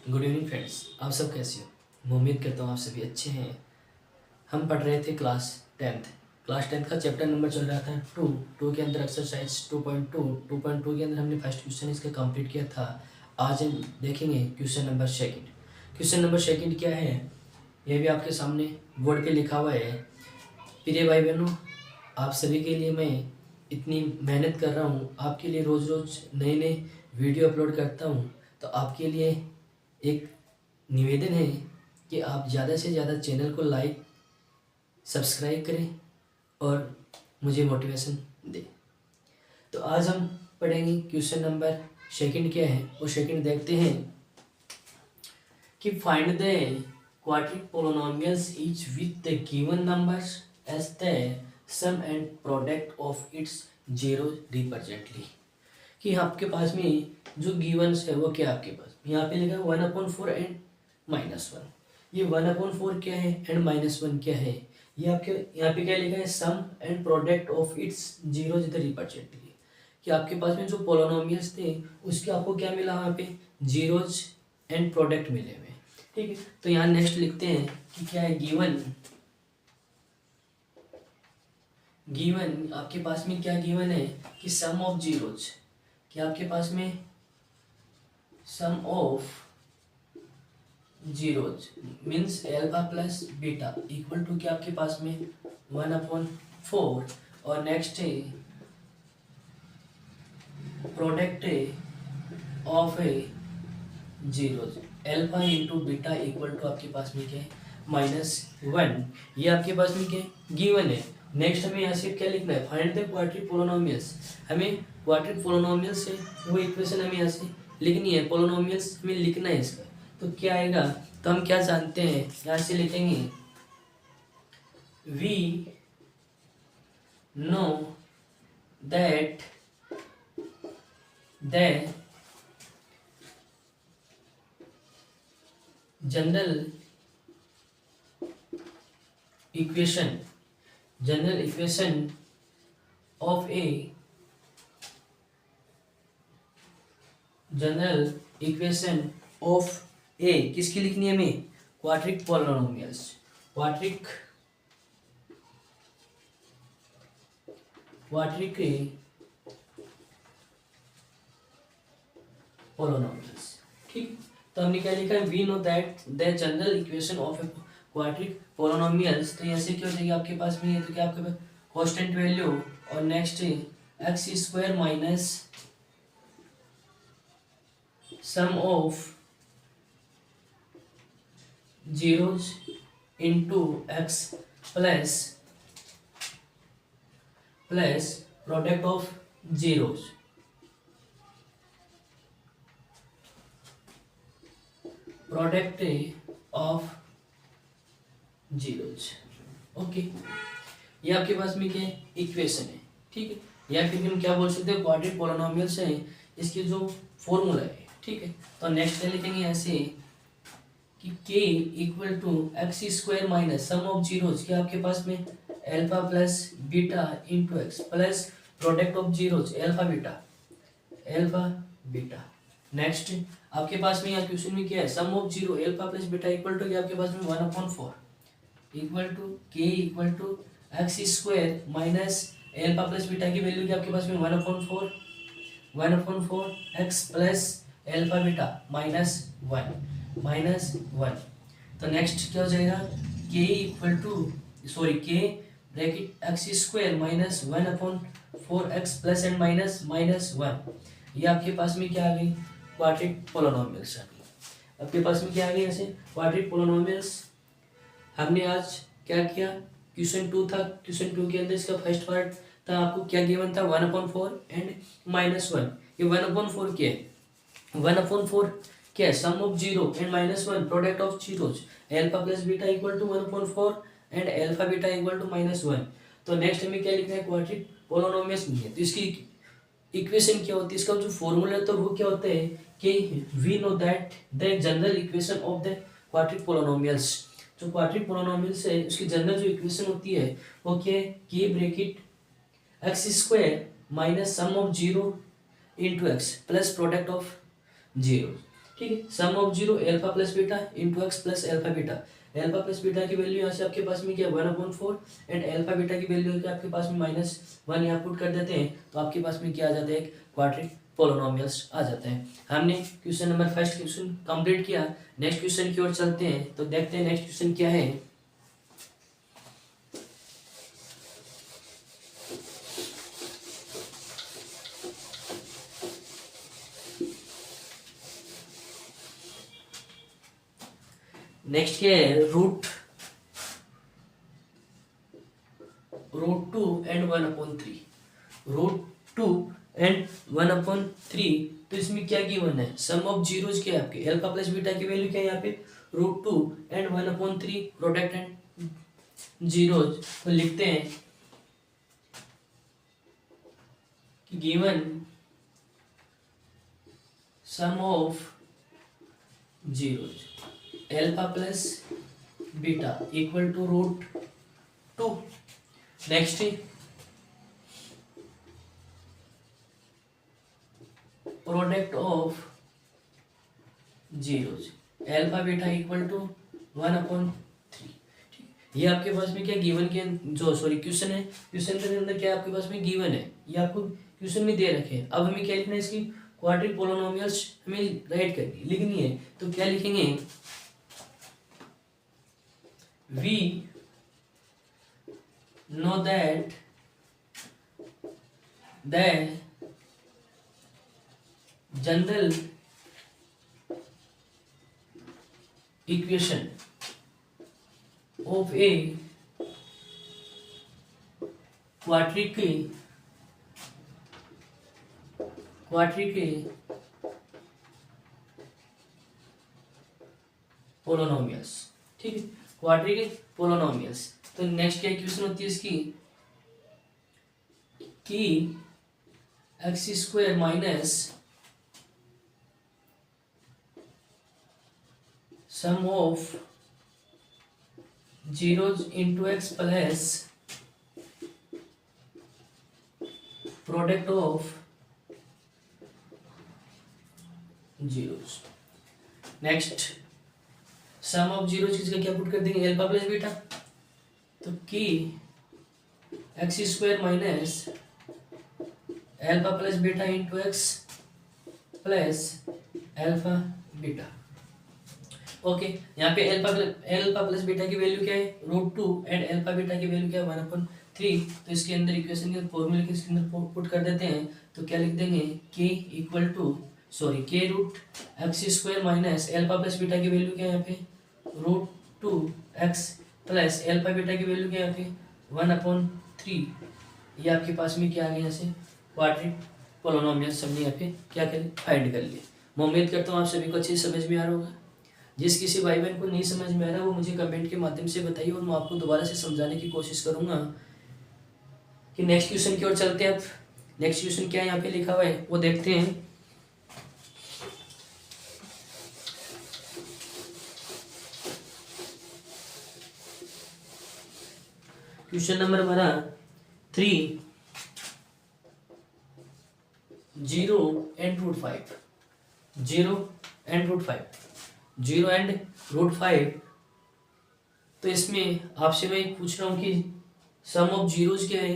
Good evening friends, आप सब कैसे हो। मैं उम्मीद करता हूँ आप सभी अच्छे हैं। हम पढ़ रहे थे क्लास टेंथ का चैप्टर नंबर चल रहा था टू के अंदर एक्सरसाइज 2.2 के अंदर हमने फर्स्ट क्वेश्चन इसका कंप्लीट किया था। आज हम देखेंगे क्वेश्चन नंबर सेकंड क्या है, यह भी आपके सामने बोर्ड पे लिखा हुआ है। प्रिय भाई बहनों, आप सभी के लिए मैं इतनी मेहनत कर रहा हूँ, आपके लिए रोज़ रोज़ नए नए वीडियो अपलोड करता हूँ, तो आपके लिए एक निवेदन है कि आप ज़्यादा से ज़्यादा चैनल को लाइक सब्सक्राइब करें और मुझे मोटिवेशन दें। तो आज हम पढ़ेंगे क्वेश्चन नंबर सेकंड क्या है, वो सेकंड देखते हैं कि find the quadric polynomials each with the given numbers as the sum and product of its zero रिप्रेजेंटली। कि आपके पास में जो गिवन्स है वो क्या है आपके पास, यहाँ पे लिखा है 1/4 एंड -1। ये 1/4 क्या है एंड -1 क्या है, ये आपके यहाँ पे क्या लिखा है, sum and product of its zero जिधर रिप्रेजेंटली। कि आपके पास में जो पोलिनोमियल्स थे उसके आपको क्या मिला, वहाँ पे जीरोज एंड प्रोडक्ट मिले हुए। ठीक है, तो यहाँ नेक्स्ट लिखते हैं कि क्या है, गिवन आपके पास में क्या गिवन है कि सम ऑफ जीरोज, कि आपके पास में sum of zeros means alpha plus beta equal to क्या आपके पास में 1/4। और नेक्स्ट है product of a zeros alpha into beta equal to आपके पास में क्या है, -1। ये आपके पास में क्या है, गिवन है। नेक्स्ट हमें यहाँ से क्या लिखना है, फाइंड द क्वाड्रिक पोलिनोमियल्स। हमें क्वाड्रिक पोलिनोमियल्स है वो इक्वेशन हमें यहाँ से लिखनी है, पोलिनोमियल्स हमें लिखना है इसका। तो क्या आएगा, तो हम क्या जानते हैं, यहाँ से लिखेंगे we know that the general equation of a किसकी लिखनी है हमें, क्वाड्रिक पोलिनोमियल्स। Quadric polynomials. ठीक, तो हमने क्या लिखा है, we know that the general equation of a quadric polynomials. तो ऐसे क्या हो जाएगी आपके पास में, ये तो क्या आपके पास कांस्टेंट वैल्यू और next x square minus sum of zeros into x plus product of zeros. Okay, ये आपके पास में क्या है, इक्वेशन है। ठीक है, या फिर हम क्या बोल सकते हैं, क्वाड्रिक पोलिनोमियल्स है, इसके जो फॉर्मूला है। ठीक है, तो नेक्स्ट लिखेंगे ऐसे कि k equal to x square minus sum of zeros, क्या आपके पास में alpha plus beta into x plus product of zeros alpha beta. Next आपके पास में यहाँ क्वेश्चन में क्या है, sum of zero alpha plus beta equal to क्या आपके पास में 1/4 equal to k equal to x square minus alpha plus beta की वैल्यू क्या आपके पास में 1/4 एक्स प्लस एल्फा बीटा -1। तो नेक्स्ट क्या हो जाएगा, k equal to k bracket x square minus 1/4 x plus and -1। ये आपके पास में क्या आ गई, क्वाड्रिक पोलिनोमियल्स आ गई। आपके पास में क्या आ गई, ऐसे क्वाड्रिक पोलिनोमियल्स। हमने आज क्या किया, क्वेश्चन 2 था, क्वेश्चन 2 के अंदर इसका फर्स्ट पार्ट था, आपको क्या गिवन था 1/4 एंड -1। ये 1/4 क्या है, 1/4 क्या है, sum of zero and -1 product of zeros alpha plus beta equal to 1/4 and alpha beta equal to -1। तो नेक्स्ट हमें क्या लिखना है, क्वाड्रिक पोलिनोमियल्स नहीं है, तो इसकी इक्वेशन क्या होती है, इसका जो फॉर्मूला है तो वो क्या होता है कि we know that the general equation of the quadric polynomials. जो क्वाड्रिक पोलिनोमियल्स है उसकी जनरल जो इक्वेशन होती है वो क्या है, k bracket x square minus sum of zero into x plus product of zero. ठीक है। Sum of zero alpha plus beta into x plus alpha beta. Alpha plus beta की वैल्यू यहाँ से आपके पास में क्या 1/4 एंड एल्फा बीटा की वैल्यू क्या आपके पास में -1 यहाँ पुट कर देते हैं तो आपके पास में क्या आ जाता है, एक क्वाड्रिक पोलिनोमियल्स आ जाता है। हमने question number first question complete किया। नेक्स्ट क्वेश्चन की ओर चलते हैं तो देखते हैं नेक्स्ट क्वेश्चन क्या है। नेक्स्ट क्या है, रूट 2 एंड 1/3। रूट 2 एंड 1/3 तो इसमें क्या गिवन है, सम ऑफ जीरोज क्या है आपके, एल्फा प्लस बीटा की वैल्यू क्या है यहाँ पे root 2 and 1/3 product and zeros. तो लिखते हैं कि given sum of zeros alpha plus beta equal to root 2। Next product of zeros alpha beta equal to 1/3। ये आपके पास में क्या गिवन के जो सॉरी क्वेश्चन है, क्वेश्चन के अंदर क्या आपके पास में गिवन है, ये आपको क्वेश्चन में दे रखे हैं। अब हमें क्या लिखना है, इसकी क्वाड्रिक पोलिनोमियल्स हमें राइट करनी लिखनी है। तो क्या लिखेंगे, we know that the general equation of a quadratic polynomials, ठीक है, क्वाड्रिक पोलिनोमियल्स। तो नेक्स्ट क्या इक्वेशन होती है इसकी कि x² minus sum of zeros into x plus product of zeros. Next sum of zero चीज का क्या पुट कर देंगे, एल्फा प्लस बीटा। तो कि x² minus alpha plus beta into x plus alpha beta. Okay, यहाँ पे एल्फा प्लस बीटा की वैल्यू क्या है रूट 2 एंड एल्फा बीटा की वैल्यू क्या है 1/3। तो इसके अंदर इक्वेशन के फॉर्मूले के इसके अंदर पुट कर देते हैं। तो क्या लिख देंगे k root x² minus alpha plus beta की वैल्यू क्या है यहाँ पे root 2x plus alpha beta की वैल्यू क्या है यहाँ पे 1/3। ये आपके पास में क्या आ गया, यहाँ से क्वाड्रिक पोलिनोमियल्स हमने यहाँ पे क्या कर फाइंड कर लिए। मैं उम्मीद करता हूँ आप सभी को अच्छी समझ में आ रहा होगा। जिस किसी भाई बहन को नहीं समझ में आ रहा वो मुझे कमेंट के माध्यम से बताइए और मैं आपको दोबारा से समझाने की कोशिश करूंगा। कि नेक्स्ट क्वेश्चन की ओर चलते हैं। अब नेक्स्ट क्वेश्चन क्या यहाँ पे लिखा हुआ है वो देखते हैं। क्वेश्चन नंबर हमारा 3 0 and √5। 0 and √5, 0 and √5। तो इसमें आपसे मैं पूछ रहा हूँ कि सम ऑफ जीरोज क्या है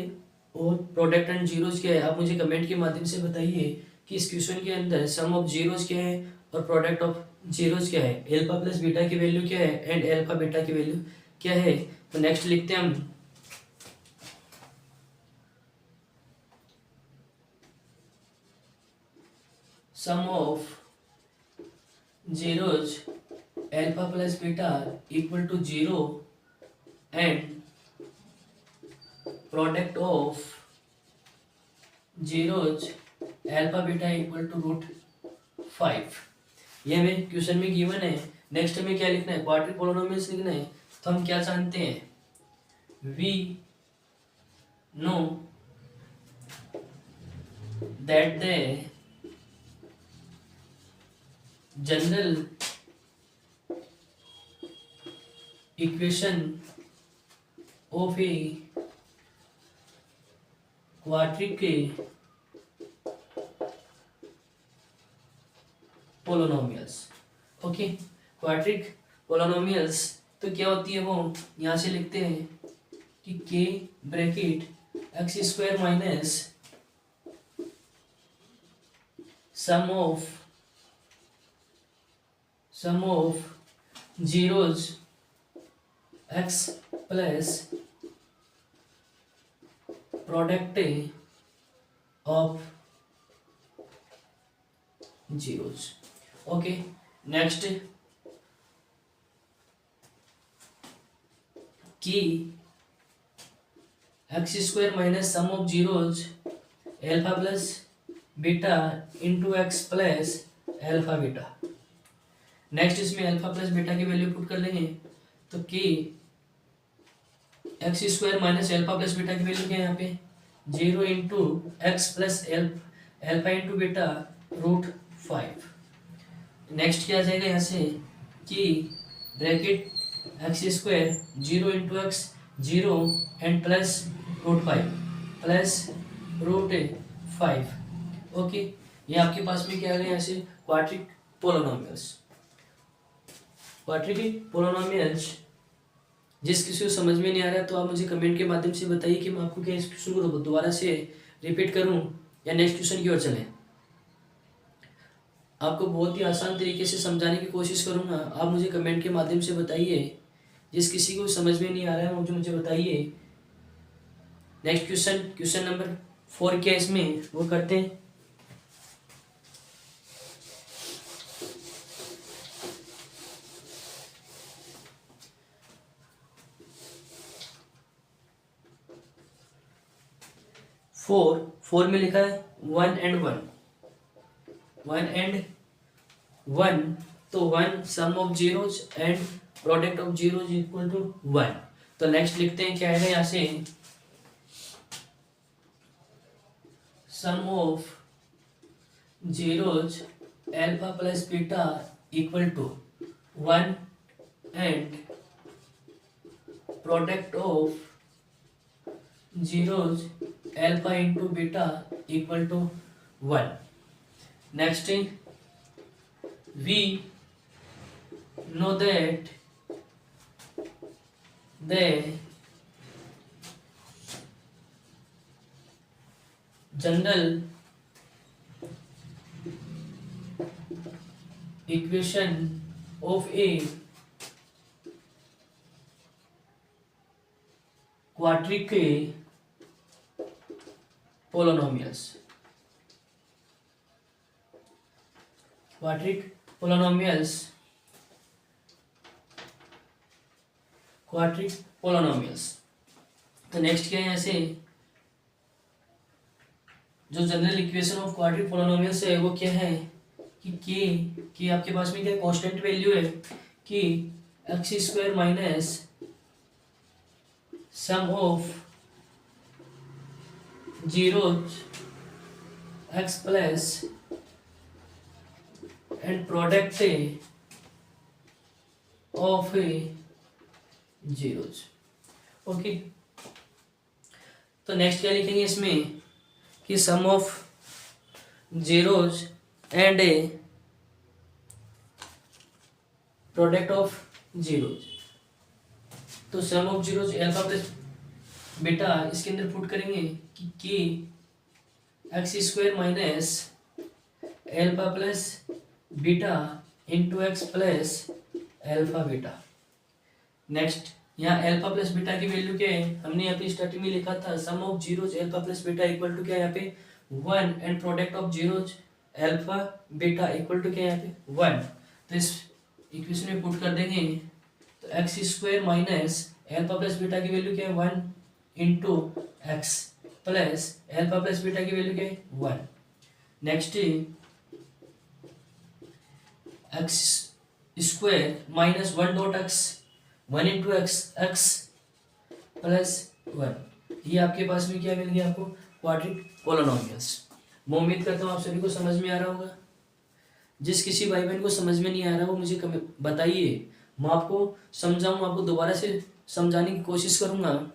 और प्रोडक्ट एंड जीरोज क्या है। आप मुझे कमेंट के माध्यम से बताइए कि इस क्वेश्चन के अंदर सम ऑफ जीरोज क्या है और प्रोडक्ट ऑफ जीरोज क्या है, एल्फा प्लस बीटा की वैल्यू क्या है एंड एल्फा बीटा की वैल्यू क्या है। तो नेक्स्ट लिखते हैं हम सम of zeros alpha plus beta equal to 0 and product of zeros alpha beta equal to √5। ये हमें क्वेश्चन में गिवन है। नेक्स्ट हमें क्या लिखना है, क्वाड्रिक पोलिनोमियल्स लिखना है। तो हम क्या जानते हैं, we know that the general equation of a quadratic polynomials. Okay, quadratic polynomials तो क्या होती है, वो यहाँ से लिखते हैं कि k bracket x square minus sum of zeros x plus product of zeros. Okay, next कि x square minus sum of zeros alpha plus beta into x plus alpha beta. Next इसमें अल्फा प्लस बीटा की value put कर लेंगे तो कि x square minus alpha plus beta की value क्या है यहाँ पे 0 into x plus alpha into beta √5। Next क्या आ जाएगा यहाँ से कि bracket x square 0 into x 0 and plus √5 plus √5। Okay, ये आपके पास में क्या आ गया यहाँ से क्वाड्रिक पोलोनोमियल्स। क्वाड्रिक पोलोनोमियल्स जिस किसी को समझ में नहीं आ रहा है तो आप मुझे कमेंट के माध्यम से बताइए कि मैं आपको क्या इस क्वेश्चन को दोबारा से रिपीट करूं या नेक्स्ट क्वेश्चन की ओर चलें। आपको बहुत ही आसान तरीके से समझाने की कोशिश करूंगा, आप मुझे कमेंट के माध्यम से बताइए। जिस किसी को समझ में नहीं आ रहा है मुझे बताइए। नेक्स्ट क्वेश्चन नंबर 4 क्या इसमें वो करते हैं। फोर में लिखा है 1 and 1 तो 1 sum of zeros and product of zeros equal to 1। तो नेक्स्ट लिखते हैं क्या है यहाँ से sum of zeros alpha plus beta equal to 1 and product of zeros alpha into beta equal to 1। Next we know that the general equation of a quadric polynomials quadratic polynomials. तो next क्या है यहाँ से जो general equation of quadratic polynomials है वो क्या है कि के आपके पास में क्या कांस्टेंट वैल्यू है कि x square minus sum of zeros x plus and product of zeros. Okay, तो नेक्स्ट क्या लिखेंगे इसमें कि sum of zeros and a product of zeros. तो sum of zeros alpha plus beta इसके अंदर पुट करेंगे कि x square minus alpha plus beta into x plus alpha beta. Next यहाँ एल्फा प्लस बीटा की वैल्यू क्या है, हमने यहाँ पे स्टार्टिंग में लिखा था सम of zeros alpha plus beta equal to क्या है यहाँ पे 1 and product of zeros alpha beta equal to क्या है यहाँ पे 1। तो इस इक्वेशन में पुट कर देंगे तो x square minus alpha plus beta की वैल्यू क्या है 1 into x plus alpha plus beta की वैल्यू क्या है 1। Next x square minus 1 dot x 1 into x plus 1। ये आपके पास में क्या मिल गया आपको क्वाड्रिक पोलोनोमियल्स। मैं उम्मीद करता हूँ आप सभी को समझ में आ रहा होगा। जिस किसी भाई बहन को समझ में नहीं आ रहा वो मुझे बताइए, मैं आपको समझाऊँ, आपको दोबारा से समझाने की कोशिश करूँगा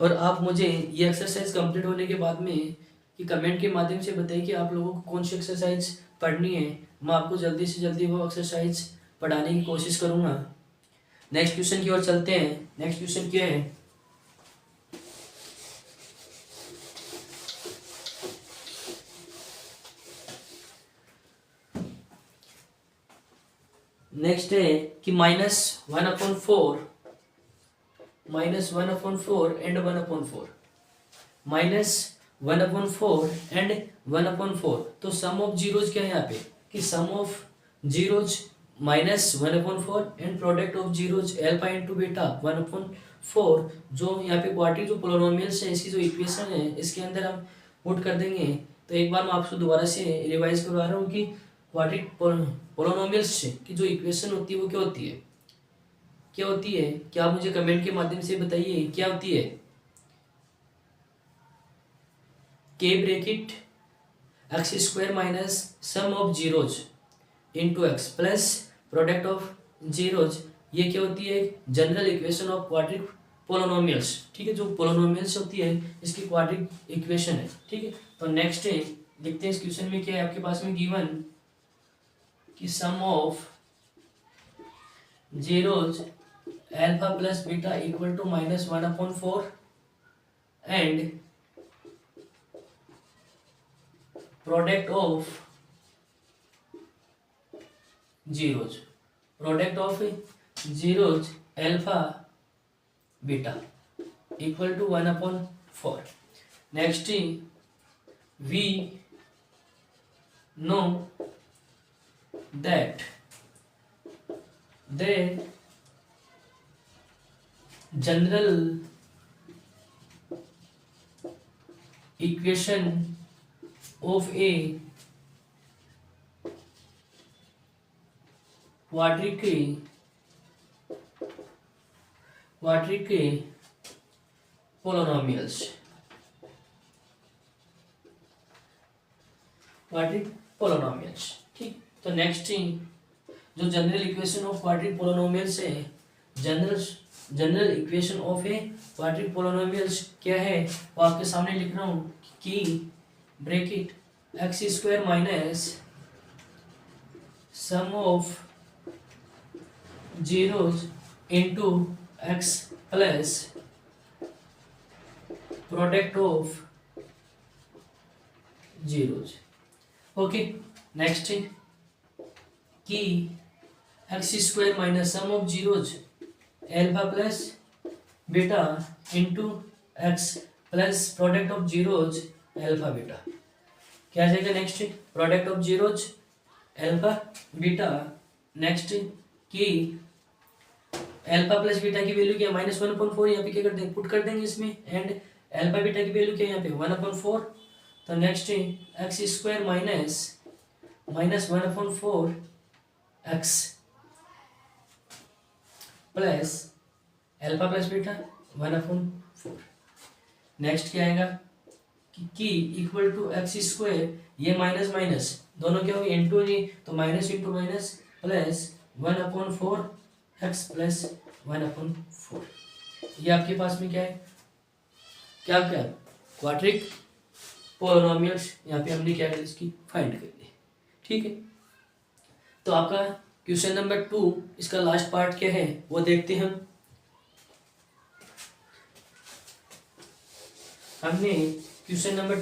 और आप मुझे ये एक्सरसाइज कंप्लीट होने के बाद में कि कमेंट के माध्यम से बताइए कि आप लोगों को कौन सी एक्सरसाइज पढ़नी है। मैं आपको जल्दी से जल्दी वो एक्सरसाइज पढ़ाने की कोशिश करूँगा। नेक्स्ट क्वेश्चन की ओर चलते हैं। नेक्स्ट क्वेश्चन क्या है? नेक्स्ट है कि -1/4 एंड 1/4 -1/4 एंड 1/4। तो सम ऑफ जीरोज क्या है यहाँ पे कि sum of zeros -1/4 and product of zeros alpha into beta 1/4। जो यहाँ पे क्वाड्रेटिक जो पोलिनोमियल्स है इसकी जो इक्वेशन है इसके अंदर हम पुट कर देंगे। तो एक बार मैं आपको दोबारा से रिवाइज करवा रहा हूँ कि क्वाड्रेटिक पोलिनोमियल्स की जो इक्वेशन होती है वो क्या होती है, क्या होती है? क्या आप मुझे कमेंट के माध्यम से बताइए क्या होती है? के bracket x square minus sum of zeros into x plus product of zeros. ये क्या होती है? General equation of quadratic polynomials. ठीक है, जो पोलिनोमियल्स होती है इसकी क्वाड्रेटिक इक्वेशन है। ठीक है, तो नेक्स्ट है लिखते हैं इस क्वेश्चन में क्या है आपके पास में गिवन कि sum of zeros alpha plus beta equal to -1/4 and product of zeros alpha beta equal to 1/4। Next we know that the general equation of a quadric polynomials ठीक। तो नेक्स्ट जो general equation of quadratic polynomials है, general equation of a quadratic polynomials क्या है वो आपके सामने लिख रहा हूँ कि bracket x square minus sum of zeros into x plus product of zeros. Okay, next कि x square minus sum of zeros alpha plus beta into x plus product of zeros alpha beta क्या आ जाएगा? Next product of zeros alpha beta. Next कि alpha plus beta की value क्या? -1/4। यहाँ पे क्या कर देंगे? पुट कर देंगे इसमें। एंड एल्फा बीटा की वैल्यू क्या है यहाँ पे? 1/4। तो next x square -1/4 x plus alpha plus beta 1/4। Next क्या आएगा कि इक्वल टू एक्स स्क्वायर, ये माइनस माइनस दोनों क्या होंगे? इंटू जी, तो minus into minus plus 1/4 x plus 1/4। ये आपके पास में क्या है? क्या क्या क्वाड्रेटिक पोलिनोमियल्स यहाँ पे हमने क्या कर इसकी फाइंड कर ली। ठीक है, तो आपका क्वेश्चन नंबर 2 इसका लास्ट पार्ट क्या है वो देखते हैं हम। हमने क्वेश्चन नंबर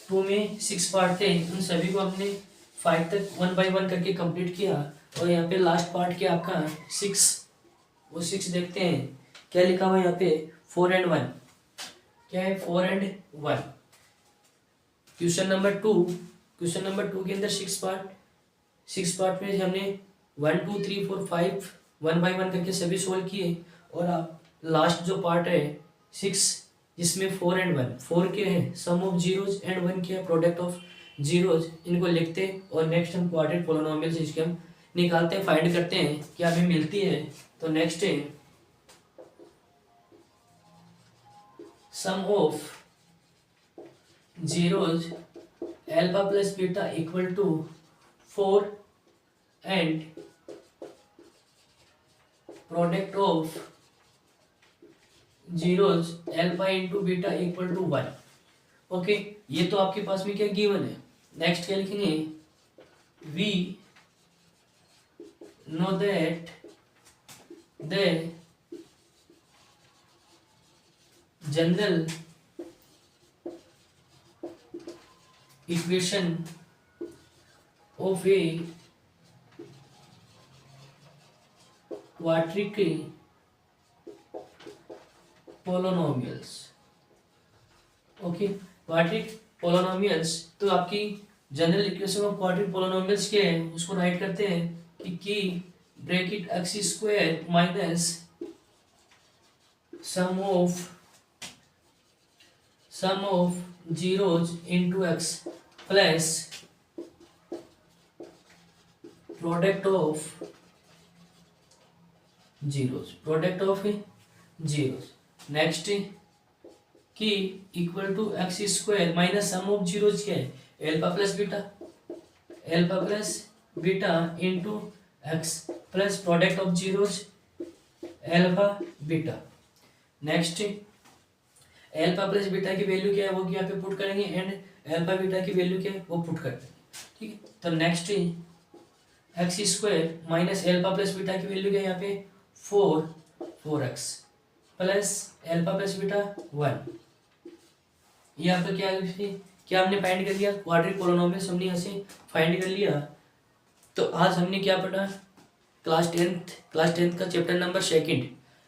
2 में 6 पार्ट थे, उन सभी को हमने 5 तक 1 बाय 1 करके कंप्लीट किया। और यहाँ पे लास्ट पार्ट क्या आपका 6, वो 6 देखते हैं क्या लिखा हुआ है यहाँ पे 4 and 1। क्या है? 4 and 1। क्वेश्चन नंबर 2 के अंदर 6 पार्ट में हमने 1 2 3 4 5 1 बाय 1 करके सभी सोल्व किए। और आप लास्ट जो पार्ट है 6 जिसमें 4 and 1, 4 क्या है? सम ऑफ जीरोज एंड 1 क्या है? Product of zeros. इनको लिखते हैं और नेक्स्ट हम क्वाड्रेटिक पोलिनोमियल्स इसके हम निकालते हैं, फाइंड करते हैं क्या हमें मिलती है। तो नेक्स्ट है sum of zeros alpha plus beta equal to 4 and product of zeros alpha into beta equal to 1। Okay, ये तो आपके पास में क्या गिवन है। नेक्स्ट क्या लिखेंगे, we know that the general equation of a quadratic polynomials. Okay, quadratic polynomials, तो आपकी general equation of quadratic polynomials क्या है, उसको राइट करते हैं कि bracket x square minus sum of zeros into x plus product of zeros. Next की equal to x square minus sum of zeros क्या है, alpha plus beta into x plus product of zeros alpha beta. Next alpha plus beta की value क्या है वो यहाँ पे put करेंगे एंड एल्फा बीटा की वैल्यू क्या है वो पुट कर देंगे। ठीक है, तो next x square minus alpha plus beta की वैल्यू क्या है यहाँ पे 4x plus alpha plus beta 1। यहाँ पे क्या हमने फाइंड कर लिया, क्वाड्रिक पोलिनोमियल्स हमने यहाँ से फाइंड कर लिया। तो आज हमने क्या पढ़ा, क्लास टेंथ का चैप्टर नंबर 2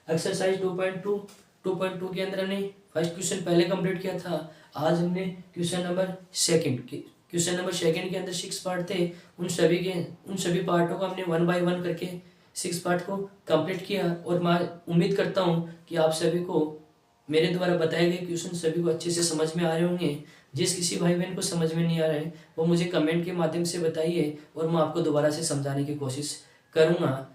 एक्सरसाइज 2.2 के अंदर हमने फर्स्ट क्वेश्चन पहले कंप्लीट किया था। आज हमने क्वेश्चन नंबर 2 के अंदर 6 पार्ट थे, उन सभी पार्टों को हमने 1 बाय 1 करके 6 पार्ट को कंप्लीट किया। और मैं उम्मीद करता हूँ कि आप सभी को मेरे द्वारा बताए गए क्वेश्चन सभी को अच्छे से समझ में आ रहे होंगे। जिस किसी भाई बहन को समझ में नहीं आ रहा है वो मुझे कमेंट के माध्यम से बताइए और मैं आपको दोबारा से समझाने की कोशिश करूँगा।